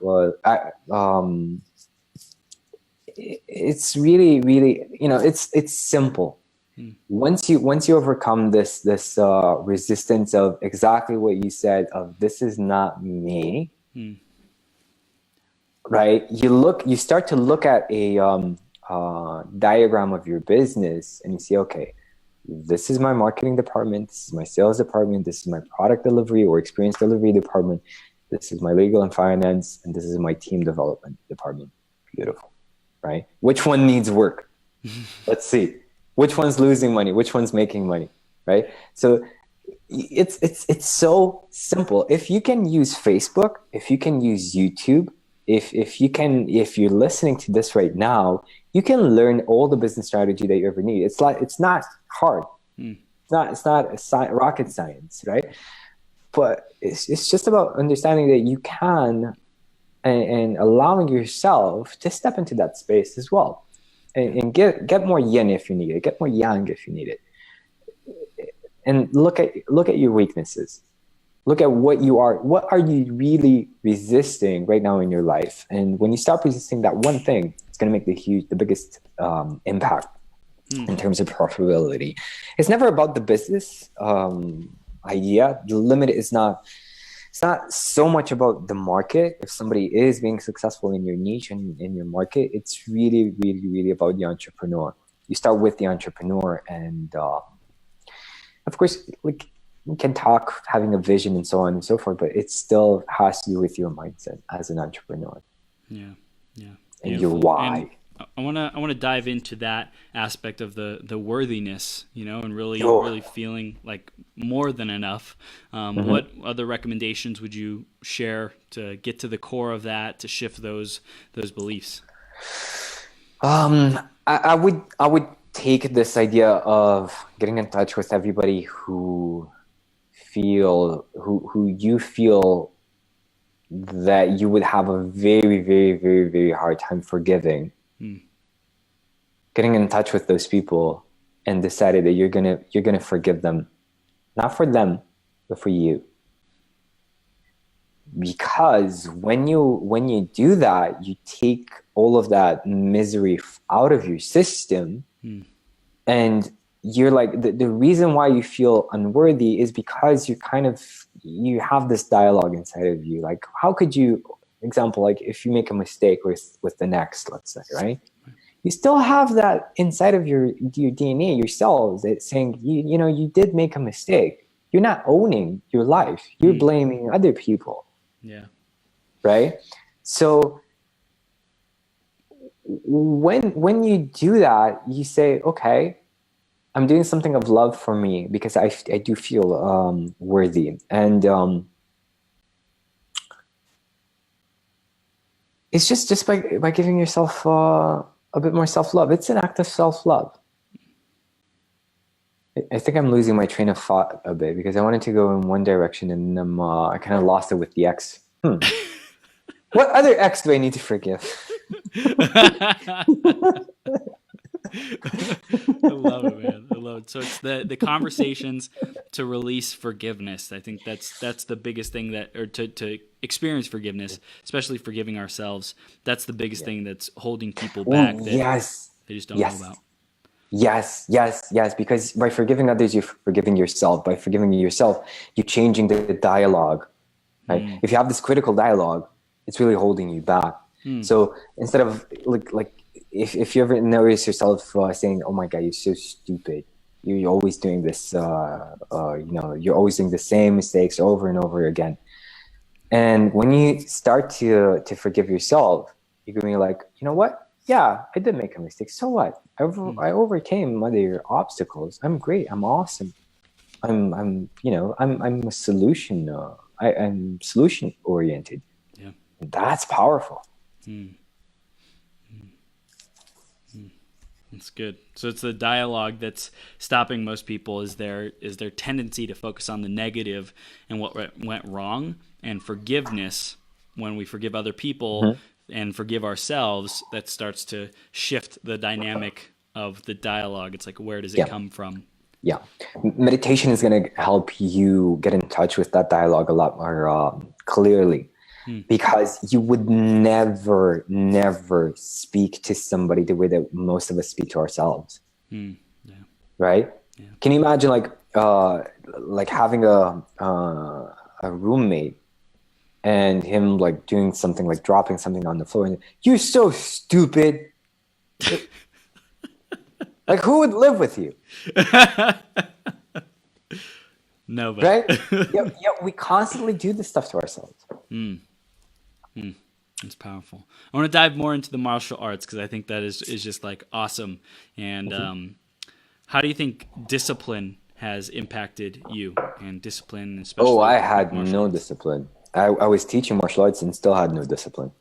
S2: It's really, really, you know, it's simple. Once you overcome this resistance of exactly what you said of this is not me, right? You start to look at a diagram of your business and you see, okay, this is my marketing department, this is my sales department, this is my product delivery or experience delivery department, this is my legal and finance, and this is my team development department. Beautiful, right? Which one needs work? Let's see. Which one's losing money? Which one's making money? Right? So it's so simple. If you can use Facebook, if you can use YouTube, if you're listening to this right now, you can learn all the business strategy that you ever need. It's not hard. It's not rocket science, right? But it's just about understanding that you can and allowing yourself to step into that space as well. And get more yin if you need it. Get more yang if you need it. And look at your weaknesses. Look at what you are. What are you really resisting right now in your life? And when you stop resisting that one thing, it's going to make the biggest impact in terms of profitability. It's never about the business idea. The limit is not it's not so much about the market. If somebody is being successful in your niche and in your market, it's really, really, really about the entrepreneur. You start with the entrepreneur, and of course, like, we can talk having a vision and so on and so forth, but it still has to do with your mindset as an entrepreneur.
S1: Yeah, yeah,
S2: And your
S1: beautiful.
S2: why.
S1: And I wanna dive into that aspect of the worthiness, and really
S2: Oh.
S1: really feeling like more than enough.
S2: Mhm.
S1: What other recommendations would you share to get to the core of that, to shift those beliefs?
S2: I would take this idea of getting in touch with everybody who you feel that you would have a very, very, very, very hard time forgiving.
S1: Hmm.
S2: Getting in touch with those people and decided that you're gonna forgive them, not for them, but for you. Because when you do that, you take all of that misery out of your system,
S1: Hmm.
S2: and you're like, the reason why you feel unworthy is because you have this dialogue inside of you. Like, how could you, example, like if you make a mistake with the next, let's say, right? You still have that inside of your DNA, your cells, that's saying, you did make a mistake. You're not owning your life. You're
S1: Hmm.
S2: blaming other people,
S1: Yeah.
S2: right? So when you do that, you say, okay, I'm doing something of love for me because I do feel worthy. And it's just by giving yourself a bit more self-love. It's an act of self-love. I think I'm losing my train of thought a bit because I wanted to go in one direction, and I kind of lost it with the X. What other X do I need to forgive?
S1: I love it, man. I love it. So it's the conversations to release forgiveness. I think that's the biggest thing, or to experience forgiveness, especially forgiving ourselves. That's the biggest
S2: Yeah.
S1: thing that's holding people
S2: Oh,
S1: back, that
S2: yes.
S1: they just don't know
S2: Yes.
S1: about.
S2: Yes, yes, yes. Because by forgiving others, you're forgiving yourself. By forgiving yourself, you're changing the dialogue. Right?
S1: Mm.
S2: If you have this critical dialogue, it's really holding you back.
S1: Mm.
S2: So instead of like if you ever notice yourself saying, "Oh my God, you're so stupid. You're always doing this. You're always doing the same mistakes over and over again." And when you start to forgive yourself, you're gonna be like, you know what? Yeah, I did make a mistake. So what? I overcame other obstacles. I'm great. I'm awesome. I'm a solution. I'm solution oriented.
S1: Yeah.
S2: That's powerful.
S1: Mm. That's good. So it's the dialogue that's stopping most people, is their tendency to focus on the negative and what went wrong, and forgiveness. When we forgive other people
S2: Mhm.
S1: and forgive ourselves, that starts to shift the dynamic of the dialogue. It's like, where does it
S2: Yeah.
S1: come from?
S2: Yeah. Meditation is going to help you get in touch with that dialogue a lot more clearly, because you would never, never speak to somebody the way that most of us speak to ourselves.
S1: Mm. Yeah.
S2: Right?
S1: Yeah.
S2: Can you imagine like having a roommate and him like doing something, like dropping something on the floor, and you're so stupid. Like, who would live with you?
S1: Nobody.
S2: Right? Yeah, we constantly do this stuff to ourselves.
S1: It's powerful. I want to dive more into the martial arts, because I think that is just like awesome. And how do you think discipline has impacted you, and discipline, especially
S2: Oh, I
S1: with
S2: had
S1: martial
S2: no
S1: arts?
S2: discipline. I was teaching martial arts and still had no discipline.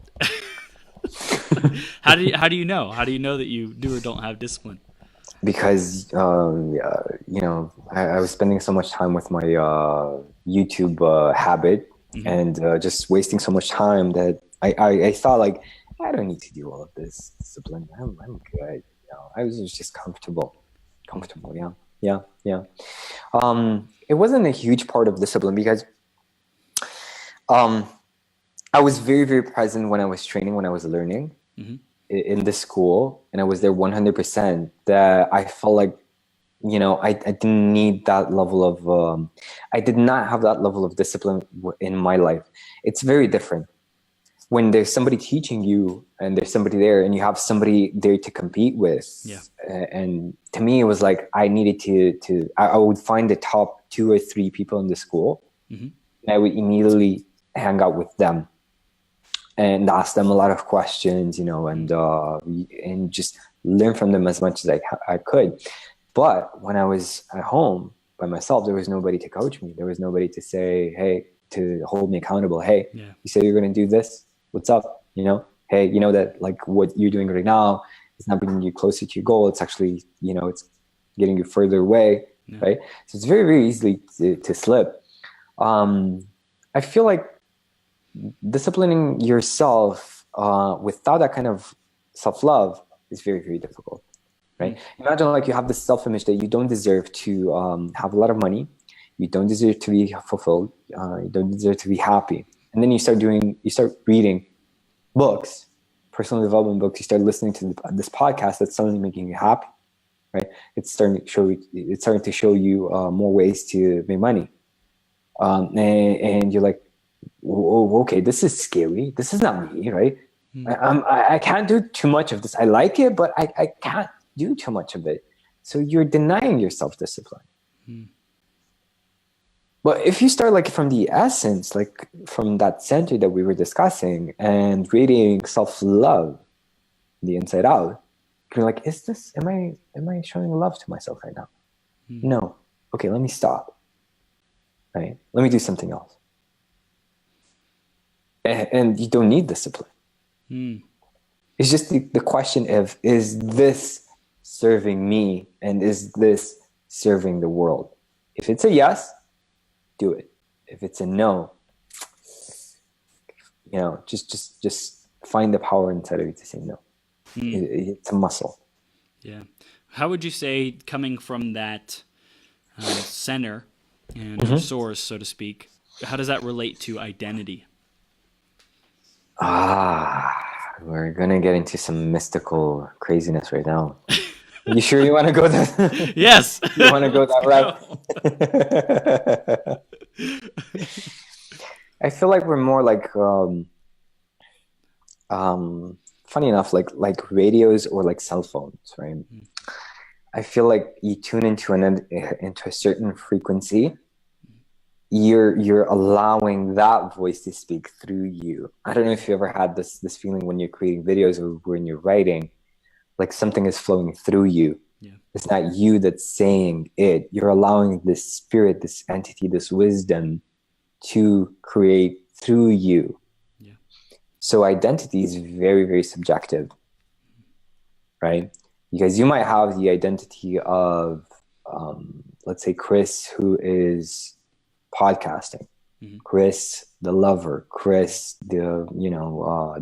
S1: How do you know? How do you know that you do or don't have discipline?
S2: Because I was spending so much time with my YouTube habit, and just wasting so much time that I thought, like, I don't need to do all of this discipline. I'm good. I was just comfortable. Yeah, yeah, yeah. It wasn't a huge part of discipline because I was very, very present when I was training, when I was learning in the school, and I was there 100%. That I felt like I didn't need that level of, I did not have that level of discipline in my life. It's very different when there's somebody teaching you and there's somebody there and you have somebody there to compete with.
S1: Yeah.
S2: And to me, it was like, I needed I would find the top 2 or 3 people in the school.
S1: Mm-hmm.
S2: And I would immediately hang out with them and ask them a lot of questions, and just learn from them as much as I could. But when I was at home by myself, there was nobody to coach me. There was nobody to say, hey, to hold me accountable. Hey,
S1: Yeah.
S2: you said you're going to do this. What's up? Hey, that like what you're doing right now is not bringing you closer to your goal. It's actually, it's getting you further away. Yeah. Right. So it's very, very easy to slip. I feel like disciplining yourself without that kind of self-love is very, very difficult. Right? Imagine like you have this self-image that you don't deserve to have a lot of money. You don't deserve to be fulfilled. You don't deserve to be happy. And then you start reading books, personal development books. You start listening to this podcast that's suddenly making you happy, right? It's starting to show you more ways to make money. And you're like, oh, okay, this is scary. This is not me, right? I can't do too much of this. I like it, but I can't do too much of it. So you're denying yourself discipline. But if you start like from the essence, like from that center that we were discussing and reading self-love, the inside out, you're like, am I showing love to myself right now? No. Okay, let me stop. Right? Let me do something else. And you don't need discipline. It's just the question of, is this serving me and is this serving the world? If it's a yes, do it. If it's a no, just find the power inside of you to say no. It's a muscle.
S1: Yeah. How would you say, coming from that center and source, so to speak, how does that relate to identity?
S2: We're gonna get into some mystical craziness right now. You sure you want to go that?
S1: Yes.
S2: You want to go that route? I feel like we're more like, funny enough, like radios or like cell phones, right? I feel like you tune into a certain frequency. You're allowing that voice to speak through you. I don't know if you ever had this feeling when you're creating videos or when you're writing, like something is flowing through you. Yeah. It's not you that's saying it. You're allowing this spirit, this entity, this wisdom to create through you. Yeah. So identity is very, very subjective, right? Because you might have the identity of, let's say, Chris, who is podcasting, Chris, the lover, Chris, the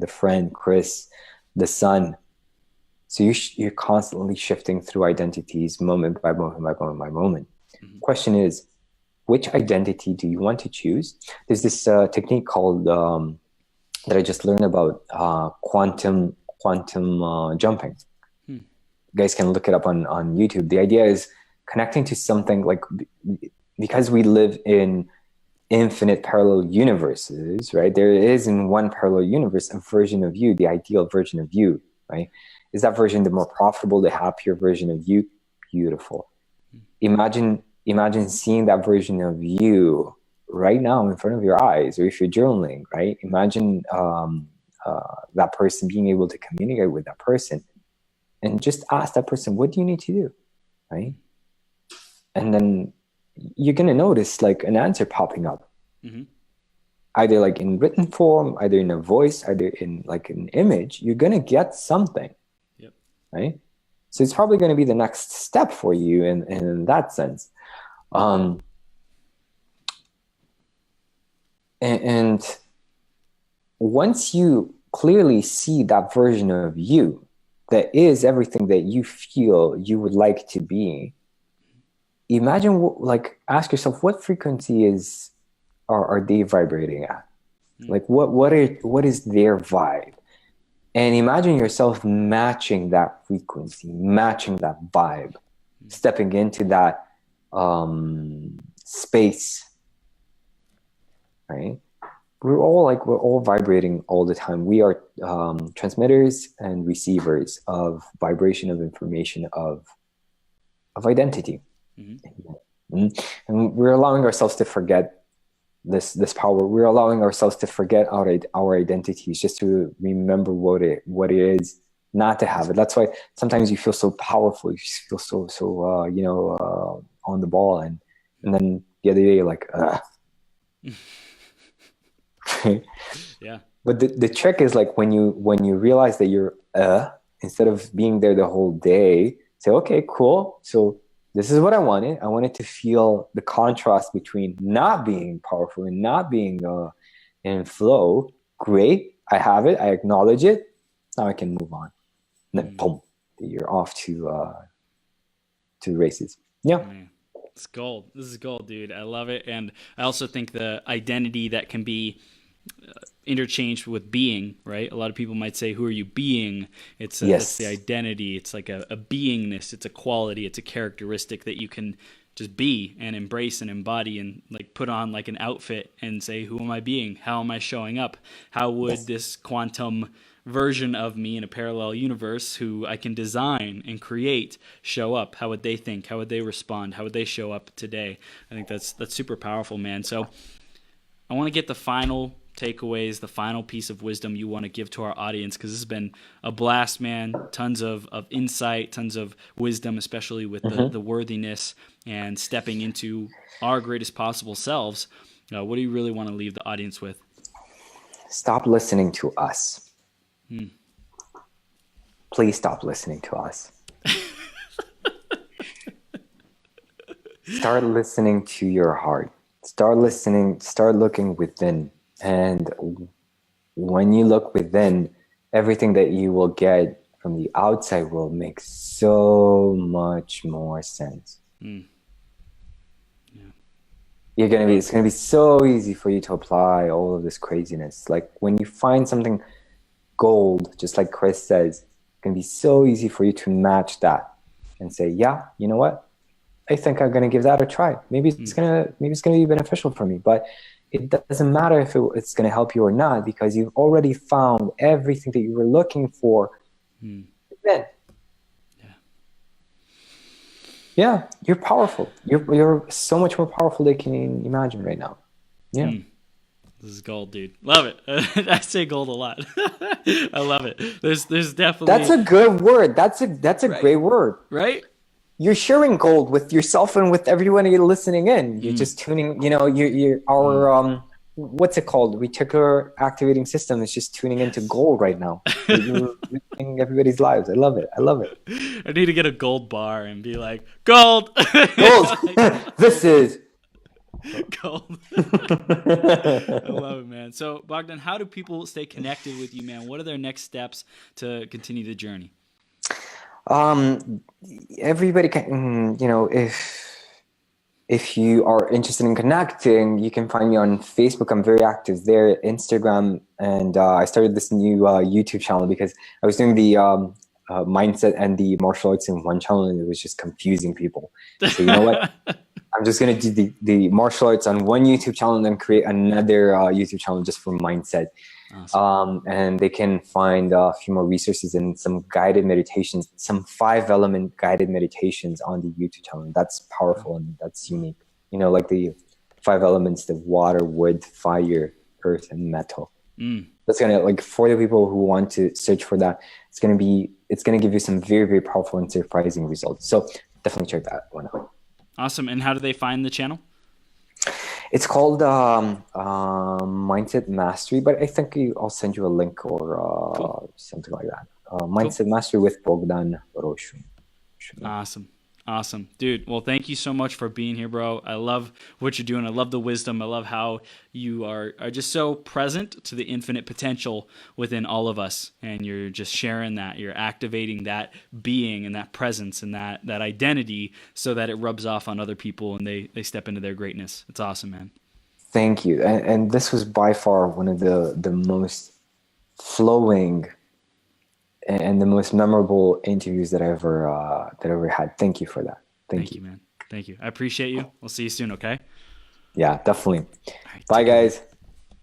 S2: friend, Chris, the son. So you're constantly shifting through identities, moment by moment by moment by moment. Question is, which identity do you want to choose? There's this technique called that I just learned about, quantum jumping. You guys can look it up on YouTube. The idea is connecting to something like, because we live in infinite parallel universes, right? There is in one parallel universe a version of you, the ideal version of you, right? Is that version the more profitable, the happier version of you? Beautiful. Imagine seeing that version of you right now in front of your eyes, or if you're journaling, right? Imagine that person, being able to communicate with that person, and just ask that person, what do you need to do, right? And then you're going to notice like an answer popping up, either like in written form, either in a voice, either in like an image. You're going to get something, right? So it's probably going to be the next step for you in that sense. And once you clearly see that version of you that is everything that you feel you would like to be, imagine, ask yourself, what frequency are they vibrating at? Like what is their vibe? And imagine yourself matching that frequency, matching that vibe. stepping into that space, right? We're all vibrating all the time. We are transmitters and receivers of vibration, of information, of identity. And we're allowing ourselves to forget this power. We're allowing ourselves to forget our identities, just to remember what it is not to have it. That's why sometimes you feel so powerful, you feel so on the ball, and then the other day you're like,
S1: yeah.
S2: But the trick is, like, when you realize that you're instead of being there the whole day, say, okay, cool, so this is what I wanted. I wanted to feel the contrast between not being powerful and not being in flow. Great, I have it, I acknowledge it, now I can move on. And then boom, you're off to races. Yeah.
S1: It's gold. This is gold, dude. I love it. And I also think the identity that can be interchanged with being, right? A lot of people might say, who are you being? It's the identity. It's like a beingness. It's a quality. It's a characteristic that you can just be and embrace and embody, and like put on like an outfit and say, who am I being? How am I showing up? How would this quantum version of me in a parallel universe who I can design and create show up? How would they think? How would they respond? How would they show up today? I think that's super powerful, man. So I want to get the final takeaways, the final piece of wisdom you want to give to our audience, because this has been a blast, man. Tons of insight, tons of wisdom, especially with the worthiness and stepping into our greatest possible selves. What do you really want to leave the audience with?
S2: Stop listening to us. Please stop listening to us. Start listening to your heart. Start looking within. And when you look within, everything that you will get from the outside will make so much more sense. It's going to be so easy for you to apply all of this craziness. Like when you find something gold, just like Chris says, it's going to be so easy for you to match that and say, yeah, you know what? I think I'm going to give that a try. Maybe it's going to be beneficial for me, but it doesn't matter if it's going to help you or not, because you've already found everything that you were looking for. Then, yeah, you're powerful. You're so much more powerful than you can imagine right now. Yeah.
S1: This is gold, dude. Love it. I say gold a lot. I love it. There's definitely.
S2: That's a good word. That's a great word.
S1: Right?
S2: You're sharing gold with yourself and with everyone you're listening in. You're just tuning, you're our, what's it called? Reticular activating system is just tuning into gold right now. You're making everybody's lives. I love it.
S1: I need to get a gold bar and be like, gold.
S2: Gold. This is
S1: gold. I love it, man. So Bogdan, how do people stay connected with you, man? What are their next steps to continue the journey?
S2: Everybody can, if you are interested in connecting, you can find me on Facebook. I'm very active there, Instagram, and I started this new YouTube channel because I was doing the mindset and the martial arts in one channel, and it was just confusing people. So you know what? I'm just going to do the martial arts on one YouTube channel and then create another YouTube channel just for mindset. Awesome. And they can find a few more resources and some guided meditations, some 5-element guided meditations on the YouTube channel. That's powerful and that's unique. Like the 5 elements, the water, wood, fire, earth, and metal. That's going to, for the people who want to search for that, it's going to give you some very, very powerful and surprising results. So definitely check that one out.
S1: Awesome. And how do they find the channel?
S2: It's called Mindset Mastery, but I think I'll send you a link or something like that. Mindset Mastery with Bogdan Rosu.
S1: Awesome. Dude, well, thank you so much for being here, bro. I love what you're doing. I love the wisdom. I love how you are just so present to the infinite potential within all of us. And you're just sharing that. You're activating that being and that presence and that identity so that it rubs off on other people and they step into their greatness. It's awesome, man.
S2: Thank you. And this was by far one of the most flowing and the most memorable interviews that I ever had. Thank you for that. Thank you.
S1: man. Thank you. I appreciate you. We'll see you soon. Okay.
S2: Yeah, definitely.
S1: All right,
S2: Bye,
S1: take care.
S2: guys.